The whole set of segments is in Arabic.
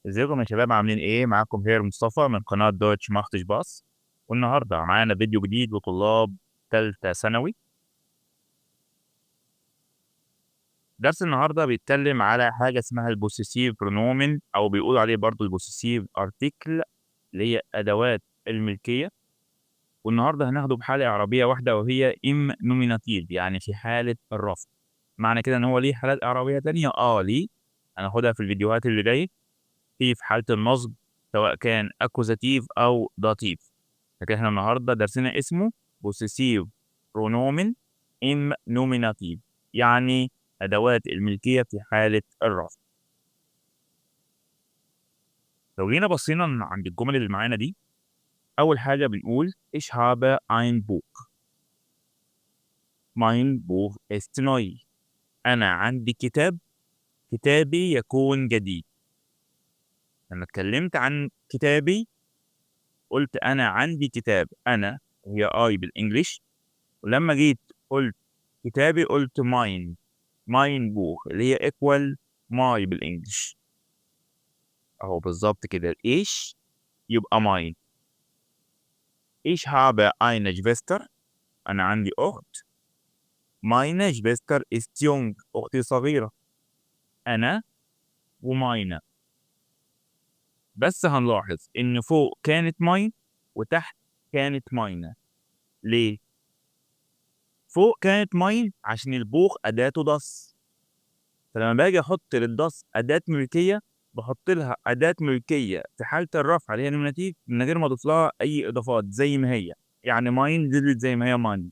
ازيكم يا شباب عاملين ايه؟ معاكم هير مصطفى من قناة دويتش ماختش باص. والنهارده معانا فيديو جديد لطلاب تالتة ثانوي. درس النهارده بيتكلم على حاجة اسمها البوسيسيف برونومن او بيقول عليه برضو البوسيسيف ارتيكل، اللي هي ادوات الملكية. والنهارده هناخده بحالة اعرابية واحدة وهي ام نوميناتيف، يعني في حالة الرفع. معنى كده ان هو ليه حالات اعرابية تانية؟ ليه. هناخدها في الفيديوهات اللي جاية. في حالة النصب، سواء كان اكوزاتيف او داتيف. لكن احنا النهارده درسنا اسمه possessive pronomen im nominative، يعني ادوات الملكيه في حاله الرفع. لو جينا بصينا عند الجمل اللي معانا دي، اول حاجه بنقول ich habe ein Buch. mein Buch ist neu. انا عندي كتاب، كتابي يكون جديد. لما اتكلمت عن كتابي قلت انا عندي كتاب، انا هي اي بالانجلش. ولما جيت قلت كتابي قلت mine. ماين بوخ اللي هي ايكوال ماي بالانجلش. اهو بالظبط كده، الايش يبقى ماين. Ich habe eine Schwester. انا عندي اخت. Meine Schwester ist jung. اختي صغيرة. انا وماينة. بس هنلاحظ ان فوق كانت ماين وتحت كانت ماينة. ليه؟ فوق كانت ماين عشان البوخ اداته دس. فلما باجي احط للدس اداة ملكية، بحط لها أداة ملكية في حالة الرفع اللي هي نوميناتيف من غير ما أضيف لها أي إضافات زي ما هي. يعني ماين نزلت زي ما هي ماين.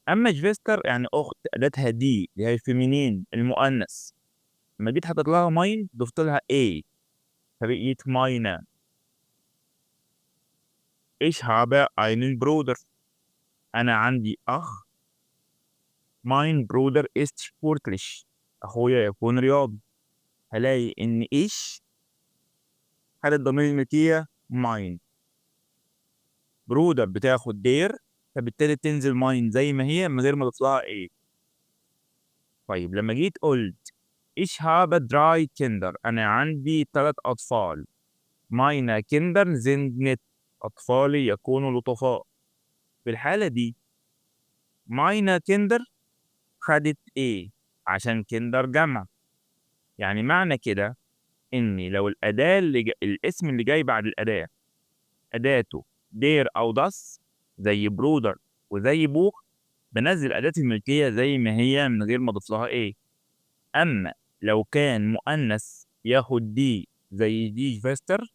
أما جفيستر يعني أخت، أداتها دي اللي هي الفيمينين المؤنث. لما جيت حطيت لها ماين ضفت لها A فبقيت ماينة. Ich habe einen Bruder. أنا عندي أخ. Mein Bruder ist sportlich. أخويا يكون رياضي. هلاقي إن إيش حالة ضمير الملكية ماين. برودر بتاخد دير، فبالتالي تنزل ماين زي ما هي من غير ما تطلع ايه. طيب لما جيت قلت ich habe drei Kinder، انا عندي 3 اطفال. meine Kinder sind nett. اطفالي يكونوا لطفاء. في الحالة دي meine Kinder خدت ايه عشان كندر جمع. يعني معنى كده ان لو الاداة الاسم اللي جاي بعد الاداة اداته دير او داس، زي برودر وزي بوخ، بنزل أداة الملكية زي ما هي من غير ما أضيف لها إيه. أما لو كان مؤنث ياخد دي زي دي فيستر،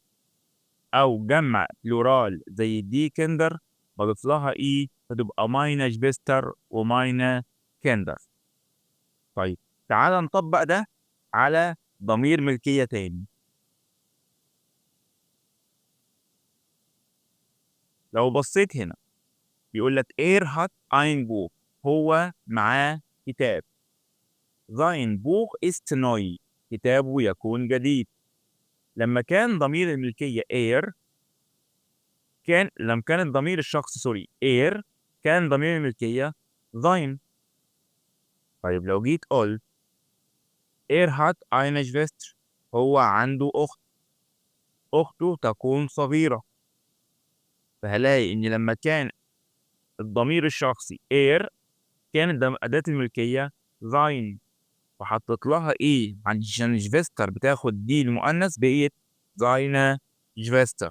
أو جمع بلورال زي دي كندر، بضيف لها إيه فتبقى ماينا جفيستر وماينا كندر. طيب تعال نطبق ده على ضمير ملكية تاني. لو بصيت هنا بيقول لك إير هات أين بوك، هو معاه كتاب. sein Buch ist neu، كتابه يكون جديد. لما كان ضمير الملكية اير، لما كان ضمير الشخص اير، كان ضمير الملكية sein. طيب لو جيت قلت اير هات eine Schwester، هو عنده أخت. أخته تكون صغيرة. فهلاقي إن لما كان الضمير الشخصي اير، كانت أداة الملكية sein، وحطيت لها ايه عشان جفيستر بتاخد دي المؤنث بقيت seine Schwester.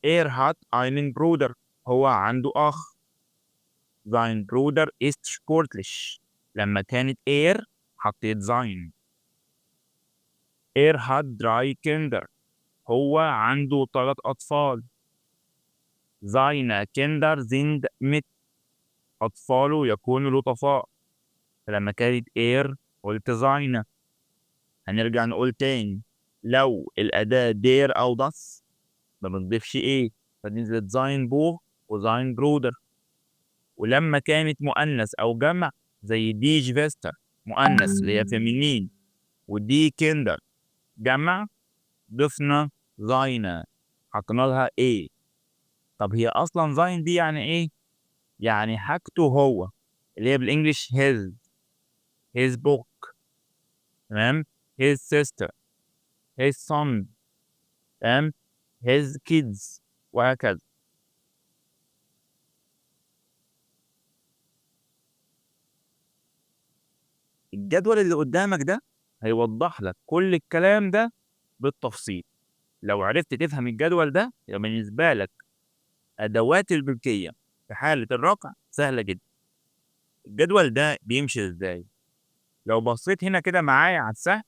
Er hat einen Bruder، هو عنده أخ. Sein Bruder ist sportlich. لما كانت er حطيت sein. Er hat 3 Kinder، هو عنده 3 أطفال. Seine Kinder sind mit، أطفاله يكونوا لطفاء. فلما كانت er قلت seine. هنرجع نقول تاني، لو الأداة der أو das ما بنضيفش ايه، فنزلت sein Buch وsein Bruder. ولما كانت مؤنث او جمع زي دي جفيستا مؤنث اللي هي فيمينين، ودي كندر جمع، ضفنا زاينة حطينا لها ايه. طب هي اصلا زاين دي يعني ايه؟ يعني حاجته هو، اللي هي بالانجلش his book. تمام. his sister, his son، تمام، his kids، وهكذا. الجدول اللي قدامك ده هيوضح لك كل الكلام ده بالتفصيل. لو عرفت تفهم الجدول ده يبقى بالنسبة لك أدوات الملكية في حالة الرقع سهلة جدا. الجدول ده بيمشي إزاي؟ لو بصيت هنا كده معايا على السهم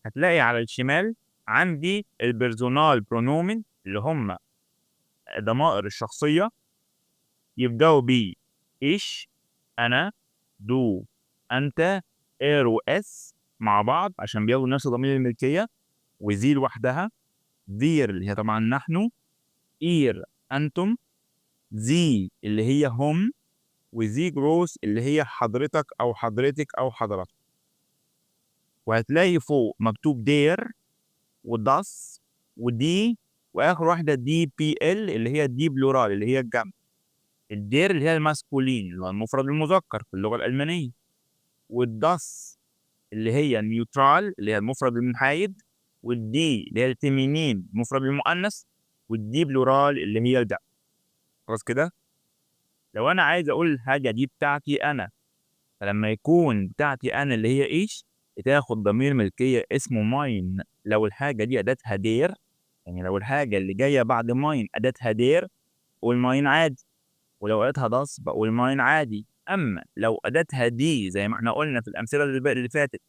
هتلاقي على الشمال عندي البيرسونال برونومن اللي هم ضمائر الشخصية، يبدأوا ب إيش، أنا، دو، أنت، إير وإس مع بعض عشان بياخدوا نفس ضمير الملكية، وزي لوحدها، دير اللي هي طبعا نحن، إير أنتم، زي اللي هي هم، وزي جروس اللي هي حضرتك أو حضرتك أو حضرتك. وهتلاقي فوق مكتوب دير وداس ودي، واخر واحده دي بي ال اللي هي دي بلورال اللي هي الجمع. الدير اللي هي الماسكولين اللي هو المفرد المذكر في اللغه الالمانيه، والداس اللي هي النيوترال اللي هي المفرد المحايد، والدي اللي هي الفيمينين المفرد المؤنث، والدي بلورال اللي هي الجمع. خلاص كده. لو انا عايز اقول الحاجه دي بتاعتي انا، فلما يكون بتاعتي انا اللي هي ايش بتاخد ضمير ملكيه اسمه ماين. لو الحاجه دي اداتها دير، يعني لو الحاجه اللي جايه بعد ماين اداتها دير بقول ماين عادي، ولو اداتها داس بقول ماين عادي. اما لو اداتها دي زي ما احنا قلنا في الامثله اللي فاتت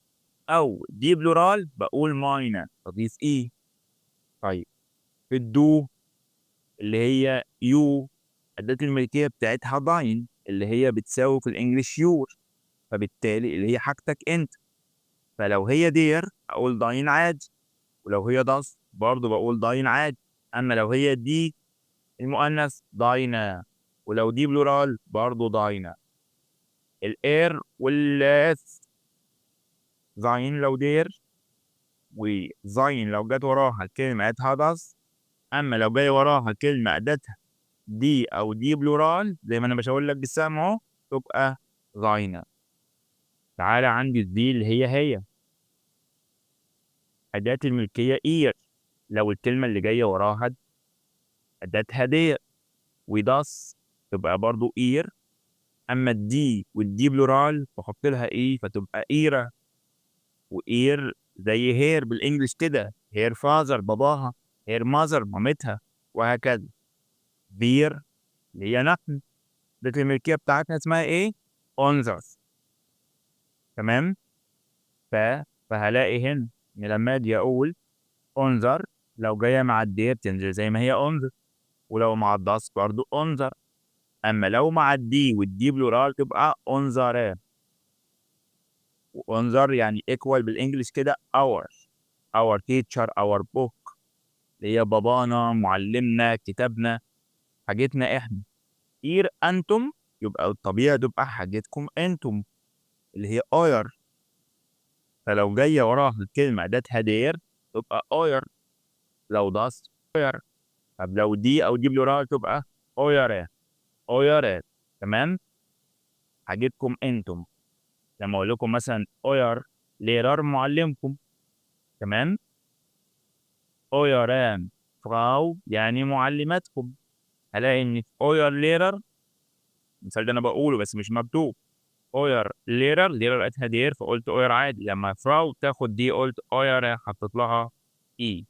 او دي بلورال بقول ماينه تضيف ايه. طيب في الدو اللي هي يو، اداه الملكيه بتاعتها داين اللي هي بتساوي في الانجليش يور، فبالتالي اللي هي حاجتك انت. فلو هي دير اقول داين عادي، ولو هي داس برضه بقول داين عادي. اما لو هي دي المؤنث داينا، ولو دي بلورال برضه داينا. الاير والاس، زاين لو دير، وزاين لو جت وراها الكلمة اداتها داس. اما لو جاي وراها كلمة اداتها دي او دي بلورال زي ما انا بشاور لك بالسهم اهو تبقى زاينا. تعالى عندي دي اللي هي أداة الملكية إير، لو الكلمة اللي جاية وراها أداتها دير، وداس تبقى برضو إير. أما الدي والدي بلورال بحط لها إيه فتبقى إيرا. وإير زي هير بالإنجلش كده، هير فازر باباها، هير مازر مامتها، وهكذا. بير اللي هي نحن، أداة الملكية بتاعتنا اسمها إيه؟ أونزرز. تمام؟ ف فهلاقي هنا إن لما أجي أقول أونزر لو جاية مع الدير تنزل زي ما هي أونزر، ولو مع الداس برضو أونزر. أما لو مع الدي والدي بلورال تبقى أونزاران. وأونزر يعني إيكوال بالإنجلش كده our teacher our book اللي هي بابانا معلمنا كتابنا حاجتنا إحنا. إير أنتم يبقى الطبيعي تبقى حاجتكم أنتم اللي هي أوير. فلو جاية وراها الكلمة أداتها دير تبقى أوير، لو داس أوير. طب لو دي أو دي بلورال تبقى أويرات أويرات. تمام، حاجتكم أنتم. لما اقول لكم مثلا اوير ليرر معلمكم، تمام، اويران فراو يعني معلماتكم. هلاقي ان في اوير ليرر، المثال ده انا بقوله بس مش مكتوب، اوير ليرر ليرر اتها دير فقلت اوير عادي. لما فراو تاخد دي قلت اوير حطيت لها اي.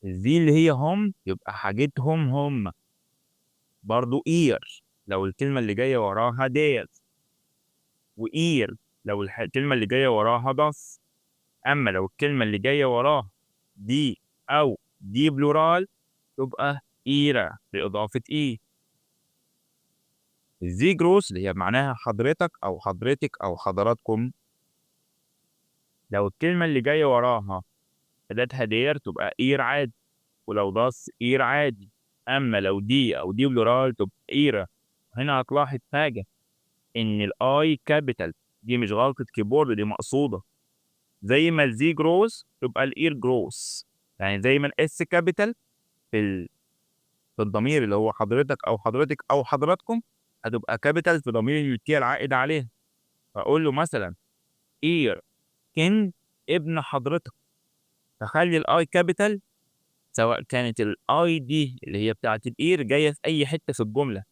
دي اللي هي هم يبقى حاجتهم هم، برضو اير لو الكلمة اللي جاية وراها دير، واير لو الكلمة اللي جاية وراها داس. اما لو الكلمه اللي جايه وراها دي او دي بلورال تبقى ايرا باضافه اي. الزي جروس اللي هي معناها حضرتك او حضرتك او حضراتكم، لو الكلمه اللي جايه وراها اداتها دير تبقى اير عادي، ولو داس اير عادي. اما لو دي او دي بلورال تبقى ايرا. هنا هتلاحظ حاجه ان الاي كابيتال، دي مش غلطه كيبورد دي مقصوده. زي ما الزي جروس تبقى الاير جروس، يعني زي ما الاس كابيتال في في الضمير اللي هو حضرتك او حضرتك او حضراتكم هتبقى كابيتال في ضمير الملكيه العائد عليها. فاقول له مثلا اير كين ابن حضرتك، فخلي الاي كابيتال، سواء كانت الاي دي اللي هي بتاعت الاير جايه في اي حته في الجمله،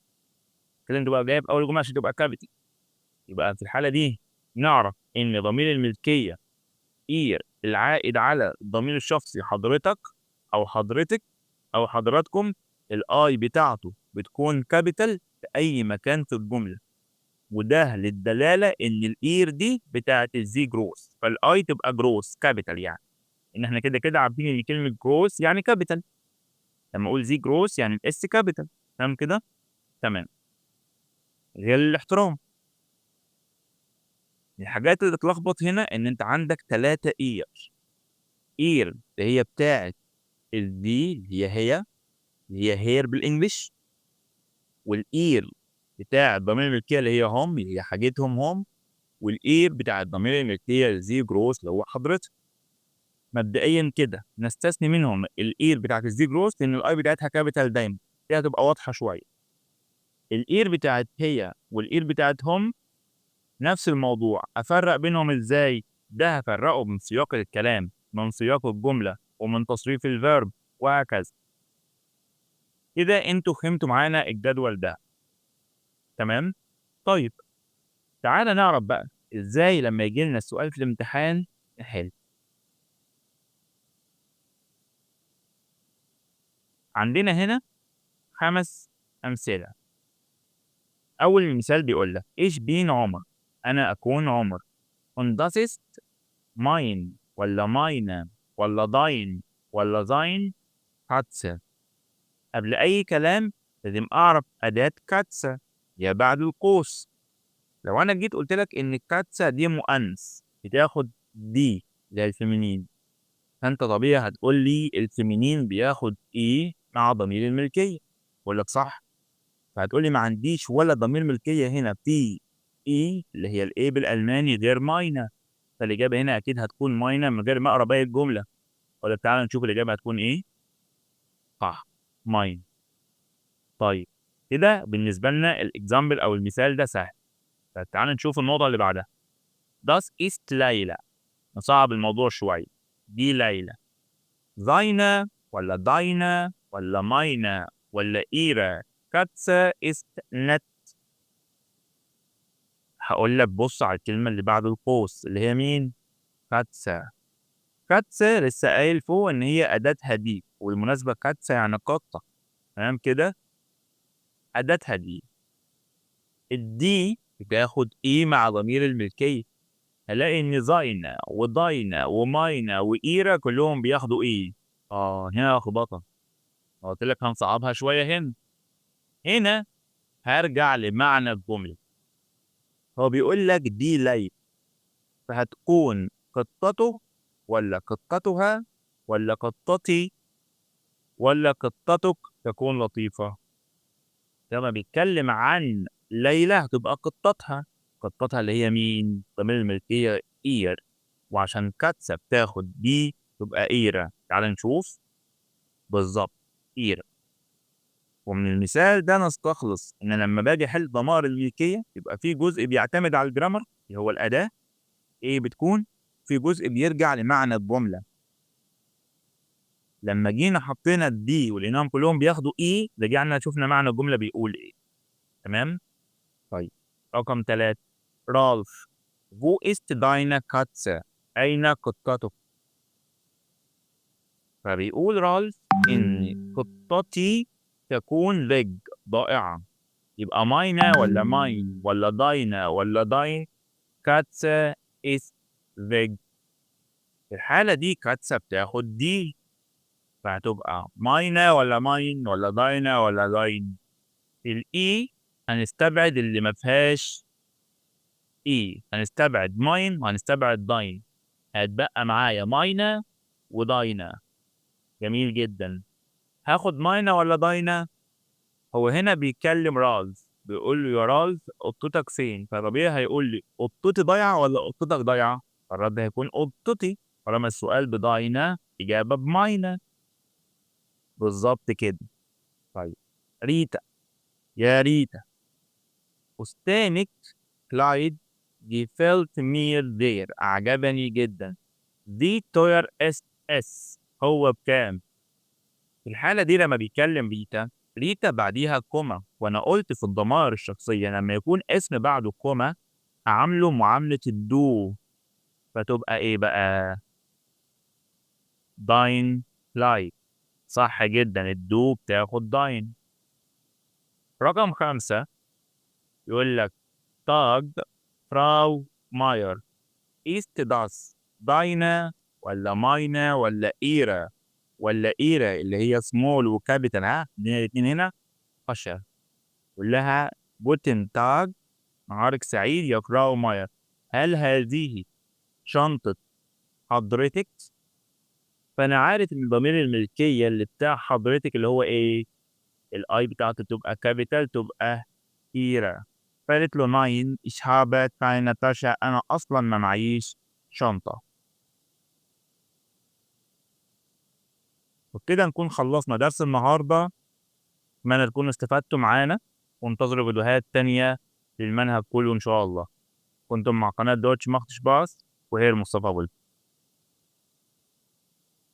كده تبقى جايه في اول جمله عشان تبقى كابيتال. يبقى في الحاله دي نعرف ان ضمير الملكيه اير العائد على الضمير الشخصي حضرتك او حضرتك او حضراتكم، الاي بتاعته بتكون كابيتال في اي مكان في الجمله، وده للدلاله ان الاير دي بتاعت الزي جروس، فالاي تبقى جروس كابيتال، يعني ان احنا كده كده عارفين ان كلمه جروس يعني كابيتال، لما اقول زي جروس يعني الاس كابيتال. تمام كده؟ تمام. غير الاحترام، الحاجات اللي تتلخبط هنا ان انت عندك 3 اير. اير اللي هي بتاعت الدي اللي هي هير بالانجلش، والاير بتاع الضمير الملكيه اللي هي هم اللي هي حاجتهم هم، والاير بتاع الضمير الملكيه الزي جروس اللي هو حضرتك. مبدئيا كده نستثني منهم الاير بتاعت الزي جروس لان الاي بتاعتها كابيتال دايما، دي هتبقى واضحه شويه. الاير بتاعت هي والاير بتاعت هم نفس الموضوع، افرق بينهم ازاي؟ ده هفرقه من سياق الكلام، من سياق الجمله، ومن تصريف الفيرب، وهكذا. كده انتوا فهمتوا معانا الجدول ده. تمام؟ طيب تعالى نعرف بقى ازاي لما يجي لنا السؤال في الامتحان نحل. عندنا هنا 5 امثله. اول مثال بيقول لك ايش بين عمر، انا اكون عمر. und das ist mein ولا meine ولا dein ولا sein Katze. قبل اي كلام لازم اعرف اداه كاتسه هي بعد القوس. لو انا جيت قلت لك ان الكاتسه دي مؤنث بتاخد دي اللي هي الفيمينين، فانت طبيعي هتقول لي الفيمينين بياخد ايه مع ضمير الملكيه، اقول لك صح. فهتقول لي ما عنديش ولا ضمير ملكيه هنا في ايه اللي هي الايه بالالماني غير ماينا، فالاجابه هنا اكيد هتكون ماينا من غير ما اقرا باقي الجمله. ولا تعالى نشوف الاجابه هتكون ايه. صح، ماين. طيب كده بالنسبه لنا الاكزامبل او المثال ده سهل. فتعالى نشوف النقطه اللي بعدها. Das ist ليلى. نصعب الموضوع شويه. دي ليلى. Seine ولا deine ولا meine ولا ihre Katze ist nett. هقول لك بص على الكلمة اللي بعد القوس اللي هي مين؟ كاتسا. كاتسا لسه قايل فوق إن هي أداتها دي، وبالمناسبة كاتسا يعني قطة. تمام كده؟ أداتها دي. الدي بتاخد إيه مع ضمير الملكية؟ هلاقي إن زاينا وداينا وماينا وإيرا كلهم بياخدوا إيه؟ هنا لخبطة. قلت لك هنصعبها شوية هنا. هنا هارجع لمعنى الجملة. هو بيقول لك دي ليلى، فهتكون قطته ولا قطتها ولا قطتي ولا قطتك تكون لطيفة. لما بيتكلم عن ليلى هتبقى قطتها. قطتها اللي هي مين؟ ضمير الملكية إير، وعشان كاتسة بتاخد دي تبقى إيرة. تعال نشوف بالظبط إيرة. ومن المثال ده نستخلص إن لما باجي أحل ضمائر الملكية يبقى في جزء بيعتمد على الجرامر اللي هو الأداة إيه بتكون، في جزء بيرجع لمعنى الجملة. لما جينا حطينا الدي ولقيناهم كلهم بياخدوا اي، رجعنا شفنا معنى الجمله بيقول ايه. تمام. طيب رقم 3. رالف. Wo ist deine Katze؟ أين قطتك؟ فبيقول رالف إن قطتي تكون رج ضائعة. يبقى ماينا ولا ماين ولا داينا ولا داين؟ كاتسا ist weg. في الحالة دي كاتسا بتاخد دي، فهتبقى ماينا ولا ماين ولا داينا ولا داين. الإي هنستبعد اللي ما فيهاش إي، هنستبعد ماين وهنستبعد داين، هتبقى معايا ماينا وداينا. جميل جدا. هاخد ماينا ولا داينا؟ هو هنا بيتكلم رالف، بيقول له يا رالف قطتك فين؟ فطبيعي هيقول لي قطتي ضايعة ولا قطتك ضايعة؟ فالرد هيكون قطتي، طالما السؤال بداينا إجابة بماينا. بالظبط كده. طيب ريتا. يا ريتا، فستانك كلايد gefällt mir sehr، أعجبني جدا. دي توير اس اس هو بكام؟ في الحالة دي لما بيتكلم ريتا، ريتا بعديها كوما، وأنا قلت في الضمائر الشخصية لما يكون اسم بعده كوما أعامله معاملة الدو، فتبقى إيه بقى؟ داين لايك. صح جدا، الدو بتاخد داين. رقم 5 يقول لك تاج فراو ماير إيست داس داينا ولا ماينا ولا إيرا ولا إيرا اللي هي سمول وكابيتال، ها الاتنين هنا قشر. يقول لها بوتن تاج، نهارك سعيد يا فراو ماير، هل هذه شنطة حضرتك؟ فأنا عارف إن ضمير الملكية اللي بتاع حضرتك اللي هو إيه؟ الأي بتاعته تبقى كابيتال، تبقى إيرا. فقالت له ناين ich habe keine Tasche، أنا أصلا ما معيش شنطة. وبكده نكون خلصنا درس النهاردة. أتمنى تكونوا استفدتوا معانا، وانتظروا فيديوهات تانية للمنهج كله إن شاء الله. كنتم مع قناة دوتش ماخت سباس، وهي مصطفى أبو